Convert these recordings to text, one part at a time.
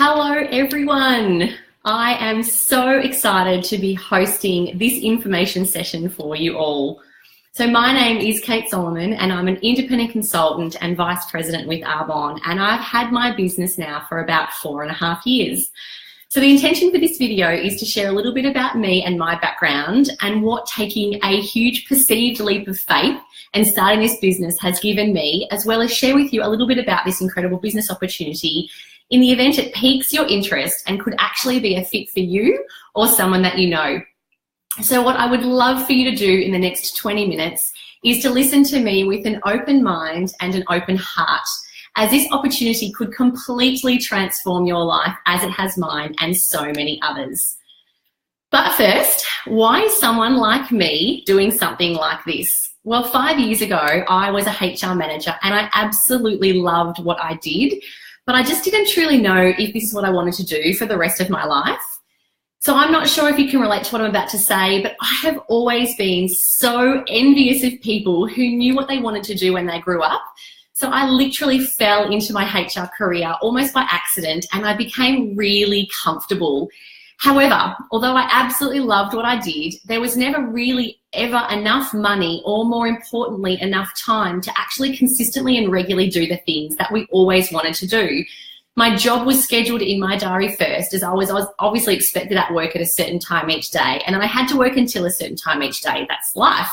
Hello everyone. I am so excited to be hosting this information session for you all. So my name is Kate Solomon and I'm an independent consultant and vice president with Arbonne, and I've had my business now for about 4.5 years. So the intention for this video is to share a little bit about me and my background and what taking a huge perceived leap of faith and starting this business has given me, as well as share with you a little bit about this incredible business opportunity in the event it piques your interest and could actually be a fit for you or someone that you know. So what I would love for you to do in the next 20 minutes is to listen to me with an open mind and an open heart, as this opportunity could completely transform your life as it has mine and so many others. But first, why is someone like me doing something like this? Well, 5 years ago, I was a HR manager and I absolutely loved what I did, but I just didn't truly know if this is what I wanted to do for the rest of my life. So I'm not sure if you can relate to what I'm about to say, but I have always been so envious of people who knew what they wanted to do when they grew up. So I literally fell into my HR career almost by accident and I became really comfortable. However, although I absolutely loved what I did, there was never really ever enough money, or more importantly, enough time to actually consistently and regularly do the things that we always wanted to do. My job was scheduled in my diary first, as I was obviously expected at work at a certain time each day, and I had to work until a certain time each day. That's life.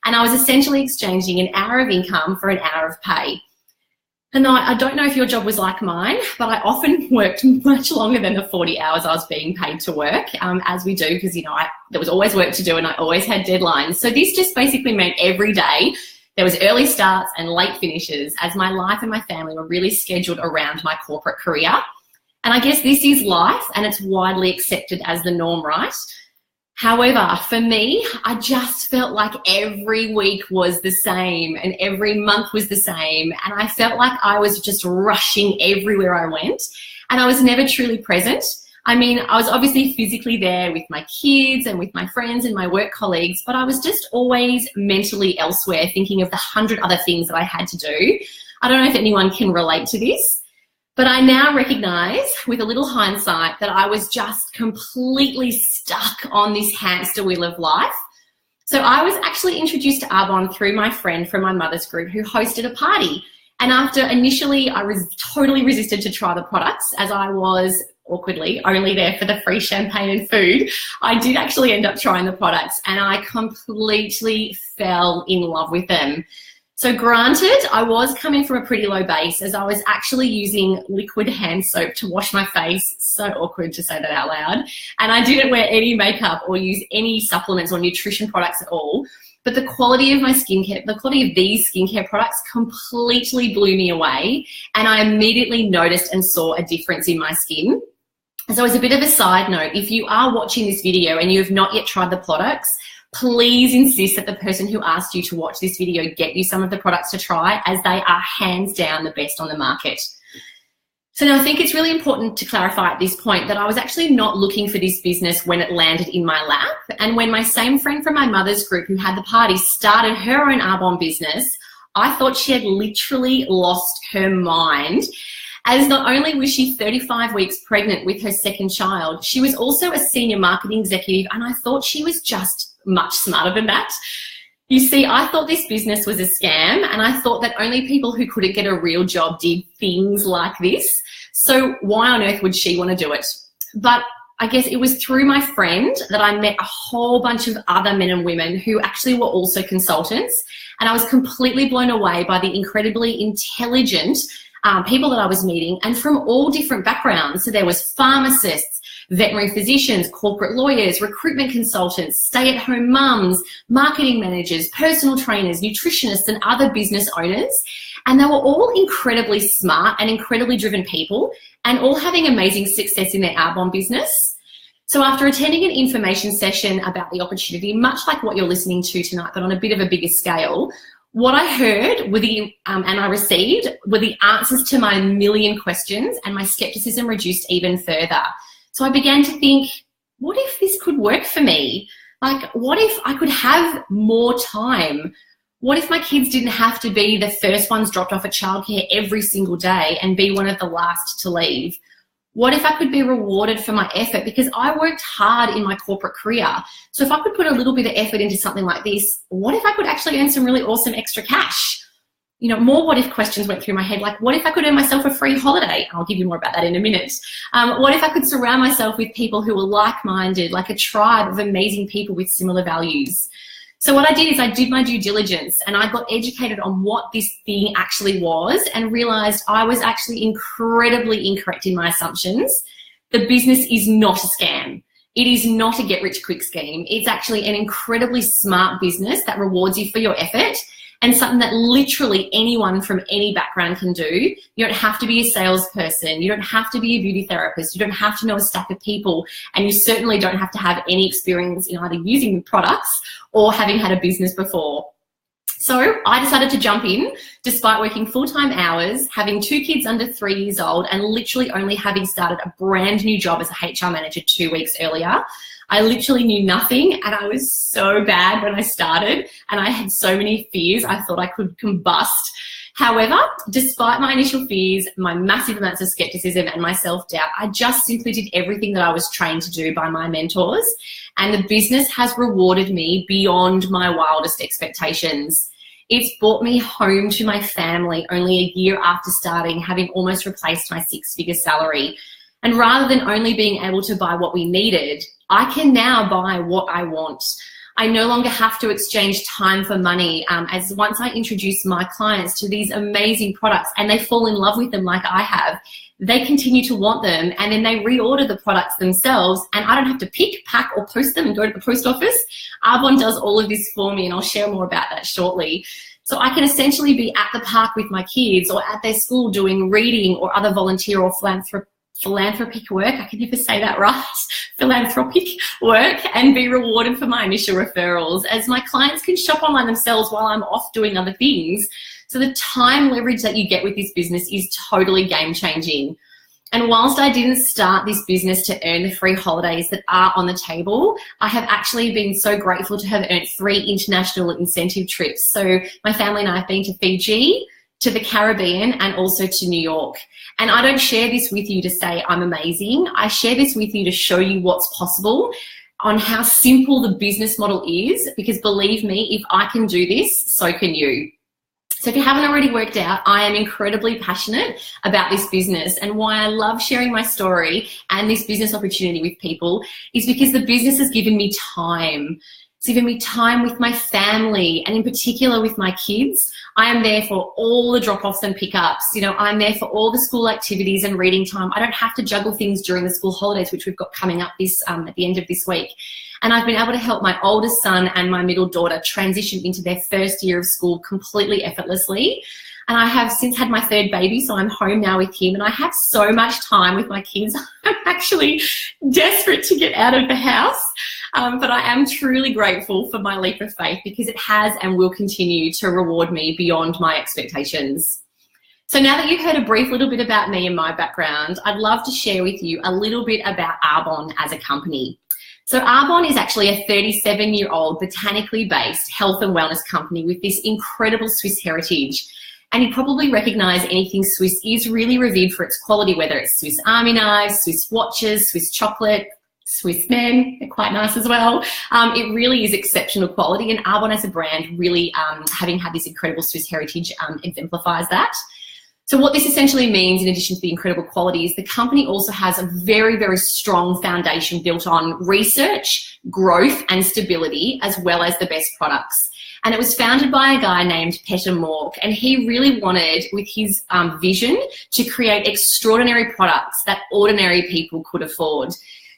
And I was essentially exchanging an hour of income for an hour of pay. And I don't know if your job was like mine, but I often worked much longer than the 40 hours I was being paid to work, as we do, because, there was always work to do and I always had deadlines. So this just basically meant every day there was early starts and late finishes, as my life and my family were really scheduled around my corporate career. And I guess this is life and it's widely accepted as the norm, right? However, for me, I just felt like every week was the same and every month was the same. And I felt like I was just rushing everywhere I went and I was never truly present. I mean, I was obviously physically there with my kids and with my friends and my work colleagues, but I was just always mentally elsewhere, thinking of the 100 other things that I had to do. I don't know if anyone can relate to this. But I now recognise, with a little hindsight, that I was just completely stuck on this hamster wheel of life. So I was actually introduced to Arbonne through my friend from my mother's group who hosted a party. And after initially I was totally resisted to try the products, as I was awkwardly only there for the free champagne and food, I did actually end up trying the products and I completely fell in love with them. So granted, I was coming from a pretty low base, as I was actually using liquid hand soap to wash my face. So awkward to say that out loud. And I didn't wear any makeup or use any supplements or nutrition products at all. But the quality of my skincare, the quality of these skincare products completely blew me away. And I immediately noticed and saw a difference in my skin. So as a bit of a side note, if you are watching this video and you have not yet tried the products, please insist that the person who asked you to watch this video get you some of the products to try, as they are hands down the best on the market. So now I think it's really important to clarify at this point that I was actually not looking for this business when it landed in my lap. And when my same friend from my mother's group who had the party started her own Arbonne business, I thought she had literally lost her mind, as not only was she 35 weeks pregnant with her second child, she was also a senior marketing executive, and I thought she was just much smarter than that. You see, I thought this business was a scam, and I thought that only people who couldn't get a real job did things like this. So why on earth would she want to do it? But I guess it was through my friend that I met a whole bunch of other men and women who actually were also consultants, and I was completely blown away by the incredibly intelligent people that I was meeting, and from all different backgrounds. So there was pharmacists, veterinary physicians, corporate lawyers, recruitment consultants, stay-at-home mums, marketing managers, personal trainers, nutritionists, and other business owners. And they were all incredibly smart and incredibly driven people, and all having amazing success in their Arbonne business. So after attending an information session about the opportunity, much like what you're listening to tonight, but on a bit of a bigger scale, what I heard were and I received were the answers to my million questions, and my skepticism reduced even further. So I began to think, what if this could work for me? Like, what if I could have more time? What if my kids didn't have to be the first ones dropped off at childcare every single day and be one of the last to leave? What if I could be rewarded for my effort? Because I worked hard in my corporate career. So if I could put a little bit of effort into something like this, what if I could actually earn some really awesome extra cash? You know, more what if questions went through my head, like what if I could earn myself a free holiday? I'll give you more about that in a minute. What if I could surround myself with people who were like-minded, like a tribe of amazing people with similar values? So what I did is I did my due diligence and I got educated on what this thing actually was and realized I was actually incredibly incorrect in my assumptions. The business is not a scam. It is not a get-rich-quick scheme. It's actually an incredibly smart business that rewards you for your effort and something that literally anyone from any background can do. You don't have to be a salesperson. You don't have to be a beauty therapist. You don't have to know a stack of people. And you certainly don't have to have any experience in either using the products or having had a business before. So I decided to jump in despite working full-time hours, having 2 kids under 3 years old, and literally only having started a brand new job as a HR manager 2 weeks earlier. I literally knew nothing and I was so bad when I started and I had so many fears. I thought I could combust. However, despite my initial fears, my massive amounts of skepticism and my self-doubt, I just simply did everything that I was trained to do by my mentors, and the business has rewarded me beyond my wildest expectations. It's brought me home to my family only a year after starting, having almost replaced my 6-figure salary. And rather than only being able to buy what we needed, I can now buy what I want. I no longer have to exchange time for money, as once I introduce my clients to these amazing products and they fall in love with them like I have, they continue to want them and then they reorder the products themselves and I don't have to pick, pack or post them and go to the post office. Arbonne does all of this for me and I'll share more about that shortly. So I can essentially be at the park with my kids or at their school doing reading or other volunteer or philanthropic work, I can never say that right, philanthropic work, and be rewarded for my initial referrals as my clients can shop online themselves while I'm off doing other things. So the time leverage that you get with this business is totally game changing. And whilst I didn't start this business to earn the free holidays that are on the table, I have actually been so grateful to have earned 3 international incentive trips. So my family and I have been to Fiji, to the Caribbean, and also to New York. And I don't share this with you to say I'm amazing. I share this with you to show you what's possible, on how simple the business model is, because believe me, if I can do this, so can you. So if you haven't already worked out, I am incredibly passionate about this business, and why I love sharing my story and this business opportunity with people is because the business has given me time. It's given me time with my family and in particular with my kids. I am there for all the drop-offs and pickups. You know, I'm there for all the school activities and reading time. I don't have to juggle things during the school holidays, which we've got coming up this at the end of this week. And I've been able to help my oldest son and my middle daughter transition into their first year of school completely effortlessly. And I have since had my 3rd baby, so I'm home now with him, and I have so much time with my kids. I'm actually desperate to get out of the house, but I am truly grateful for my leap of faith because it has and will continue to reward me beyond my expectations. So now that you've heard a brief little bit about me and my background, I'd love to share with you a little bit about Arbonne as a company. So Arbonne is actually a 37-year-old botanically based health and wellness company with this incredible Swiss heritage. And you probably recognise anything Swiss is really revered for its quality, whether it's Swiss Army knives, Swiss watches, Swiss chocolate, Swiss men, they're quite nice as well. It really is exceptional quality, and Arbonne as a brand really, having had this incredible Swiss heritage, exemplifies that. So what this essentially means, in addition to the incredible quality, is the company also has a very, very strong foundation built on research, growth and stability, as well as the best products. And it was founded by a guy named Peter Mork, and he really wanted, with his vision, to create extraordinary products that ordinary people could afford,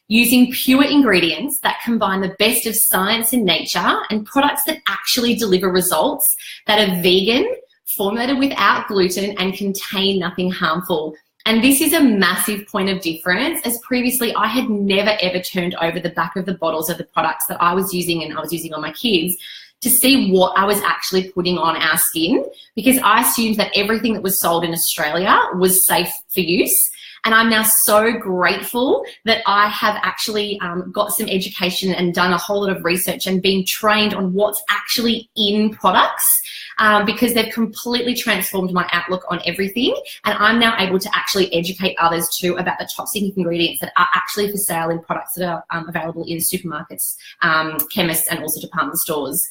using pure ingredients that combine the best of science and nature, and products that actually deliver results that are vegan, formulated without gluten, and contain nothing harmful. And this is a massive point of difference, as previously I had never ever turned over the back of the bottles of the products that I was using and I was using on my kids to see what I was actually putting on our skin, because I assumed that everything that was sold in Australia was safe for use. And I'm now so grateful that I have actually got some education and done a whole lot of research and been trained on what's actually in products, because they've completely transformed my outlook on everything. And I'm now able to actually educate others too about the toxic ingredients that are actually for sale in products that are available in supermarkets, chemists, and also department stores.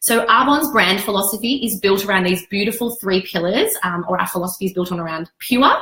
So Arbonne's brand philosophy is built around these beautiful 3 pillars, or our philosophy is built on around pure,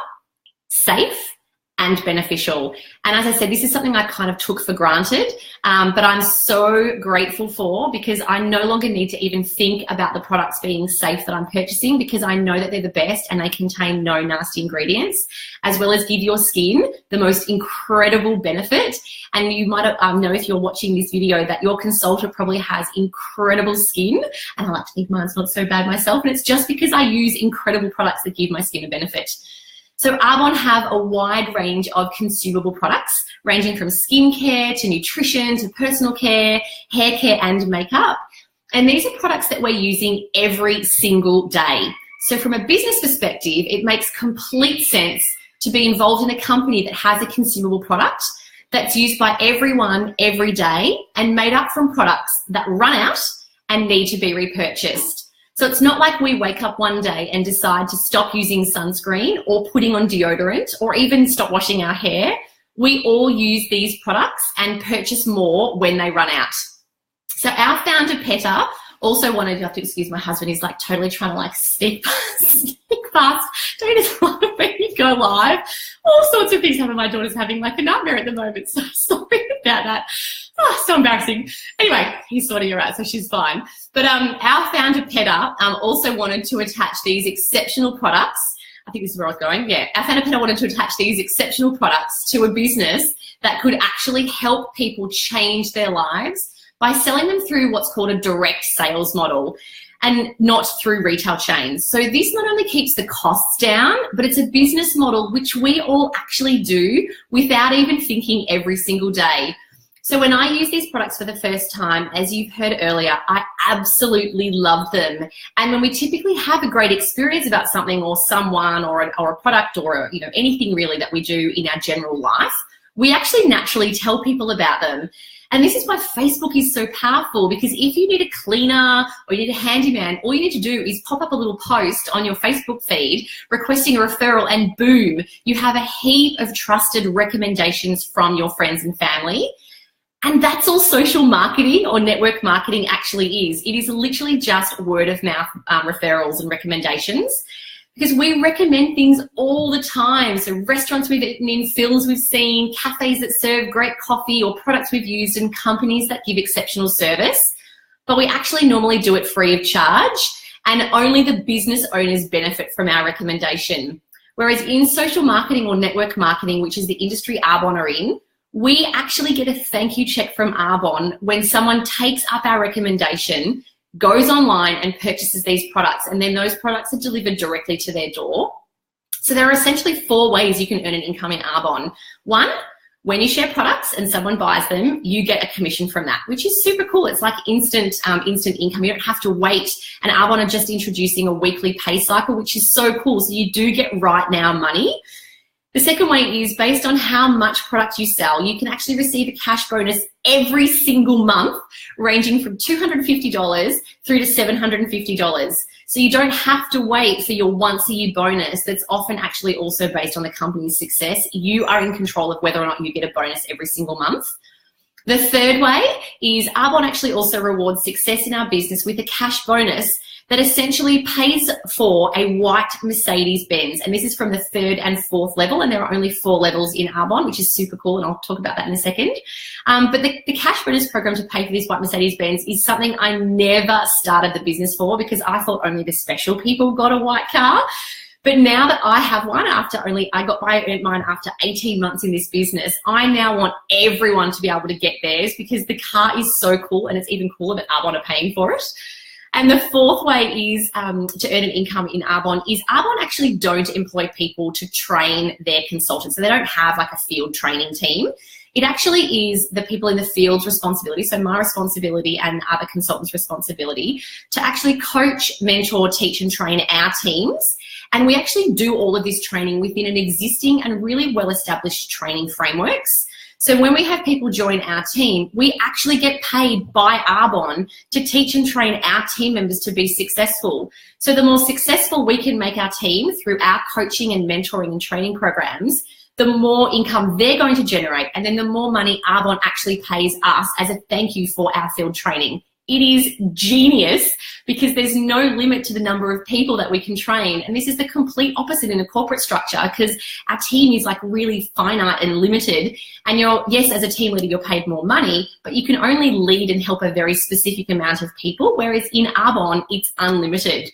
safe, and beneficial. And as I said, this is something I kind of took for granted, but I'm so grateful for, because I no longer need to even think about the products being safe that I'm purchasing, because I know that they're the best and they contain no nasty ingredients, as well as give your skin the most incredible benefit. And you might know, if you're watching this video, that your consultant probably has incredible skin, and I like to think mine's not so bad myself, and it's just because I use incredible products that give my skin a benefit. So Arbonne have a wide range of consumable products, ranging from skincare to nutrition to personal care, hair care, and makeup. And these are products that we're using every single day. So from a business perspective, it makes complete sense to be involved in a company that has a consumable product that's used by everyone every day and made up from products that run out and need to be repurchased. So it's not like we wake up one day and decide to stop using sunscreen or putting on deodorant or even stop washing our hair. We all use these products and purchase more when they run out. So our founder, Petter, also wanted, you have to excuse my husband, he's like totally trying to like sneak past. Don't just love it when you go live. All sorts of things happen. My daughter's having like a nightmare at the moment, so sorry about that. Oh, so embarrassing. Anyway, he's sorting her out, so she's fine. But our founder, Petter, also wanted to attach these exceptional products. I think this is where I was going. Yeah, our founder, Petter, wanted to attach these exceptional products to a business that could actually help people change their lives by selling them through what's called a direct sales model and not through retail chains. So this not only keeps the costs down, but it's a business model which we all actually do without even thinking every single day. So when I use these products for the first time, as you've heard earlier, I absolutely love them. And when we typically have a great experience about something or someone or a product or anything really that we do in our general life, we actually naturally tell people about them. And this is why Facebook is so powerful, because if you need a cleaner or you need a handyman, all you need to do is pop up a little post on your Facebook feed requesting a referral, and boom, you have a heap of trusted recommendations from your friends and family. And that's all social marketing or network marketing actually is. It is literally just word of mouth referrals and recommendations, because we recommend things all the time. So restaurants we've eaten in, films we've seen, cafes that serve great coffee, or products we've used, and companies that give exceptional service. But we actually normally do it free of charge, and only the business owners benefit from our recommendation. Whereas in social marketing or network marketing, which is the industry Arbonne are in, we actually get a thank you check from Arbonne when someone takes up our recommendation, goes online and purchases these products, and then those products are delivered directly to their door. So there are essentially 4 ways you can earn an income in Arbonne. 1, when you share products and someone buys them, you get a commission from that, which is super cool. It's like instant income. You don't have to wait. And Arbonne are just introducing a weekly pay cycle, which is so cool. So you do get right now money. The second way is based on how much product you sell, you can actually receive a cash bonus every single month, ranging from $250 through to $750. So you don't have to wait for your once a year bonus that's often actually also based on the company's success. You are in control of whether or not you get a bonus every single month. The third way is Arbonne actually also rewards success in our business with a cash bonus that essentially pays for a white Mercedes-Benz. And this is from the 3rd and 4th level, and there are only 4 levels in Arbonne, which is super cool, and I'll talk about that in a second. But the cash bonus program to pay for this white Mercedes-Benz is something I never started the business for, because I thought only the special people got a white car. But now that I have one, I got mine after 18 months in this business, I now want everyone to be able to get theirs, because the car is so cool, and it's even cooler that Arbonne are paying for it. And the 4th way is to earn an income in Arbonne is Arbonne actually don't employ people to train their consultants. So they don't have like a field training team. It actually is the people in the field's responsibility, so my responsibility and other consultants' responsibility, to actually coach, mentor, teach and train our teams. And we actually do all of this training within an existing and really well-established training frameworks. So when we have people join our team, we actually get paid by Arbonne to teach and train our team members to be successful. So the more successful we can make our team through our coaching and mentoring and training programs, the more income they're going to generate, and then the more money Arbonne actually pays us as a thank you for our field training. It is genius because there's no limit to the number of people that we can train. And this is the complete opposite in a corporate structure, because our team is like really finite and limited. And yes, as a team leader, you're paid more money, but you can only lead and help a very specific amount of people, whereas in Arbonne, it's unlimited.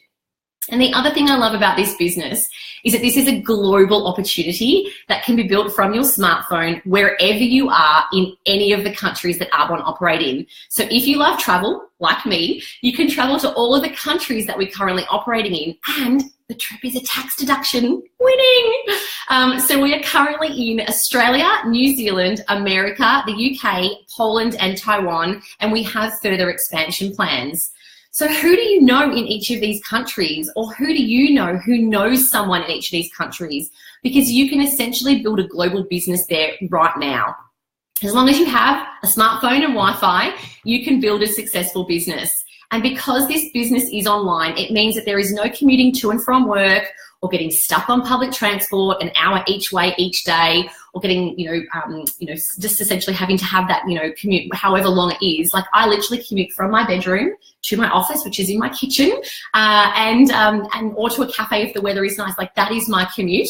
And the other thing I love about this business is that this is a global opportunity that can be built from your smartphone wherever you are in any of the countries that Arbonne operate in. So if you love travel, like me, you can travel to all of the countries that we're currently operating in, and the trip is a tax deduction. Winning! So we are currently in Australia, New Zealand, America, the UK, Poland, and Taiwan, and we have further expansion plans. So who do you know in each of these countries, or who do you know who knows someone in each of these countries? Because you can essentially build a global business there right now. As long as you have a smartphone and Wi-Fi, you can build a successful business. And because this business is online, it means that there is no commuting to and from work, or getting stuck on public transport an hour each way each day, or getting, just essentially having to have that, commute however long it is. Like, I literally commute from my bedroom to my office, which is in my kitchen, and or to a cafe if the weather is nice. Like, that is my commute.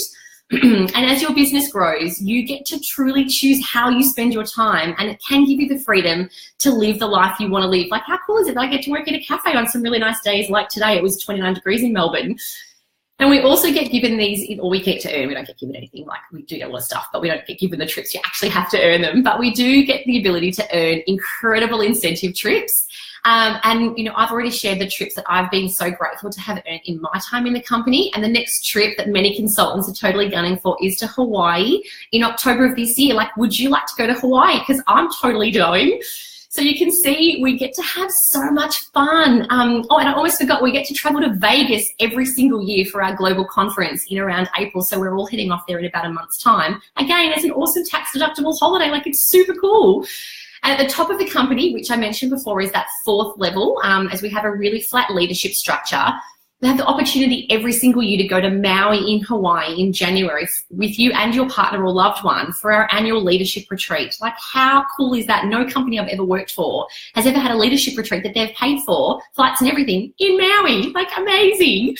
And as your business grows, you get to truly choose how you spend your time, and it can give you the freedom to live the life you want to live. Like, how cool is it that I get to work at a cafe on some really nice days like today? It was 29 degrees in Melbourne. And we also get given these, or we get to earn, we don't get given anything, like we do get a lot of stuff, but we don't get given the trips. You actually have to earn them. But we do get the ability to earn incredible incentive trips. I've already shared the trips that I've been so grateful to have earned in my time in the company. And the next trip that many consultants are totally gunning for is to Hawaii in October of this year. Like, would you like to go to Hawaii? Because I'm totally going. So you can see we get to have so much fun. And I almost forgot, we get to travel to Vegas every single year for our global conference in around April. So we're all heading off there in about a month's time. Again, it's an awesome tax deductible holiday. Like, it's super cool. And at the top of the company, which I mentioned before, is that fourth level, as we have a really flat leadership structure. They have the opportunity every single year to go to Maui in Hawaii in January with you and your partner or loved one for our annual leadership retreat. Like, how cool is that? No company I've ever worked for has ever had a leadership retreat that they've paid for, flights and everything, in Maui. Like, amazing.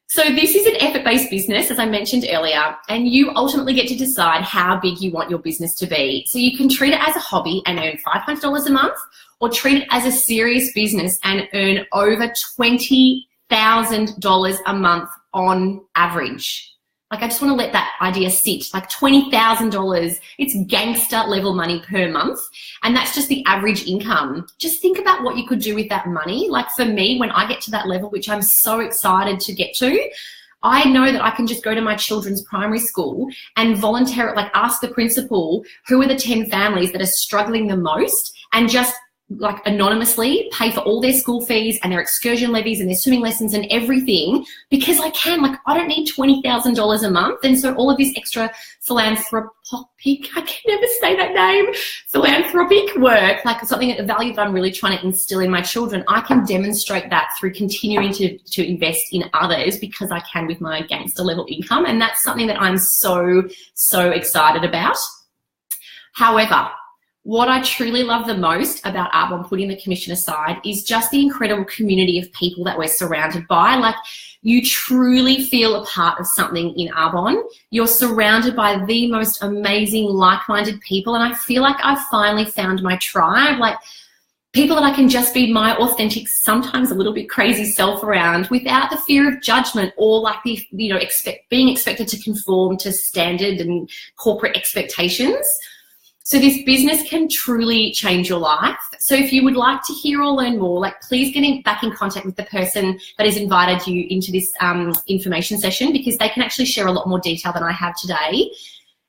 So this is an effort-based business, as I mentioned earlier, and you ultimately get to decide how big you want your business to be. So you can treat it as a hobby and earn $500 a month, or treat it as a serious business and earn over $20,000 a month on average. Like, I just want to let that idea sit. Like, $20,000, it's gangster level money per month. And that's just the average income. Just think about what you could do with that money. Like, for me, when I get to that level, which I'm so excited to get to, I know that I can just go to my children's primary school and volunteer, like, ask the principal who are the 10 families that are struggling the most, and just like anonymously pay for all their school fees and their excursion levies and their swimming lessons and everything, because I can. Like, I don't need $20,000 a month. And so all of this extra philanthropic, I can never say that name, philanthropic work, like something, a value that I'm really trying to instill in my children, I can demonstrate that through continuing to invest in others, because I can with my gangster level income. And that's something that I'm so, so excited about. However, what I truly love the most about Arbonne, putting the commission aside, is just the incredible community of people that we're surrounded by. Like, you truly feel a part of something in Arbonne. You're surrounded by the most amazing, like-minded people, and I feel like I've finally found my tribe. Like, people that I can just be my authentic, sometimes a little bit crazy self around, without the fear of judgment, or like the, being expected to conform to standard and corporate expectations. So this business can truly change your life. So if you would like to hear or learn more, like, please get back in contact with the person that has invited you into this information session, because they can actually share a lot more detail than I have today.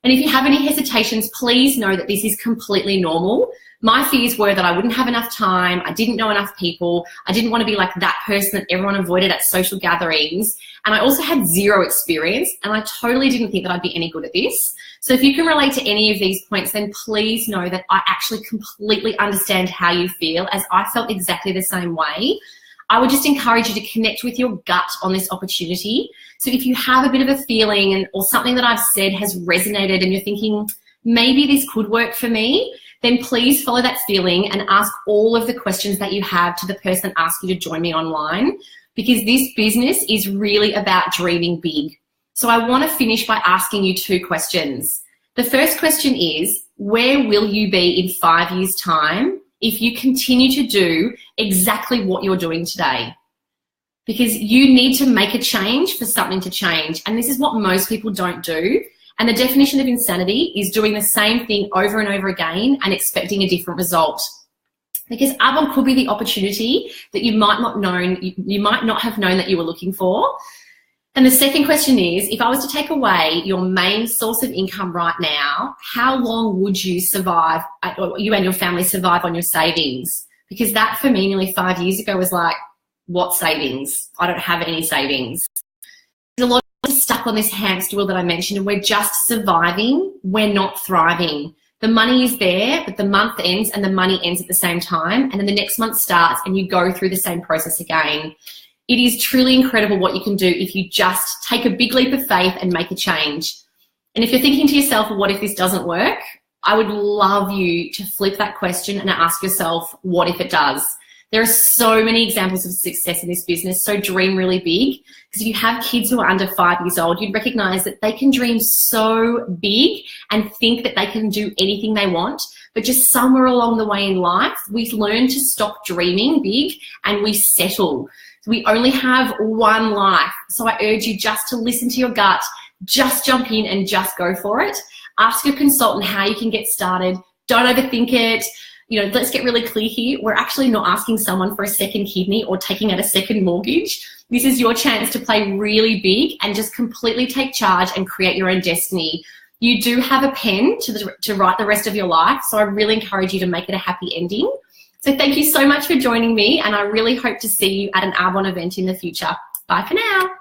And if you have any hesitations, please know that this is completely normal. My fears were that I wouldn't have enough time, I didn't know enough people, I didn't want to be like that person that everyone avoided at social gatherings, and I also had zero experience, and I totally didn't think that I'd be any good at this. So if you can relate to any of these points, then please know that I actually completely understand how you feel, as I felt exactly the same way. I would just encourage you to connect with your gut on this opportunity. So if you have a bit of a feeling or something that I've said has resonated and you're thinking, maybe this could work for me, then please follow that feeling and ask all of the questions that you have to the person asking you to join me online, because this business is really about dreaming big. So I want to finish by asking you 2 questions. The first question is, where will you be in 5 years' time if you continue to do exactly what you're doing today? Because you need to make a change for something to change. And this is what most people don't do. And the definition of insanity is doing the same thing over and over again and expecting a different result. Because Arbonne could be the opportunity that you might not have known that you were looking for. And the second question is, if I was to take away your main source of income right now, how long would you survive, or you and your family survive on your savings? Because that for me nearly 5 years ago was like, what savings? I don't have any savings. There's a lot of us stuck on this hamster wheel that I mentioned, and we're just surviving, we're not thriving. The money is there, but the month ends and the money ends at the same time, and then the next month starts and you go through the same process again. It is truly incredible what you can do if you just take a big leap of faith and make a change. And if you're thinking to yourself, well, what if this doesn't work? I would love you to flip that question and ask yourself, what if it does? There are so many examples of success in this business, so dream really big. Because if you have kids who are under 5 years old, you'd recognize that they can dream so big and think that they can do anything they want. But just somewhere along the way in life, we learn to stop dreaming big and we settle. We only have one life. So I urge you just to listen to your gut, just jump in and just go for it. Ask your consultant how you can get started. Don't overthink it. You know, let's get really clear here. We're actually not asking someone for a second kidney or taking out a second mortgage. This is your chance to play really big and just completely take charge and create your own destiny. You do have a pen to write the rest of your life, so I really encourage you to make it a happy ending. So thank you so much for joining me, and I really hope to see you at an Arbonne event in the future. Bye for now.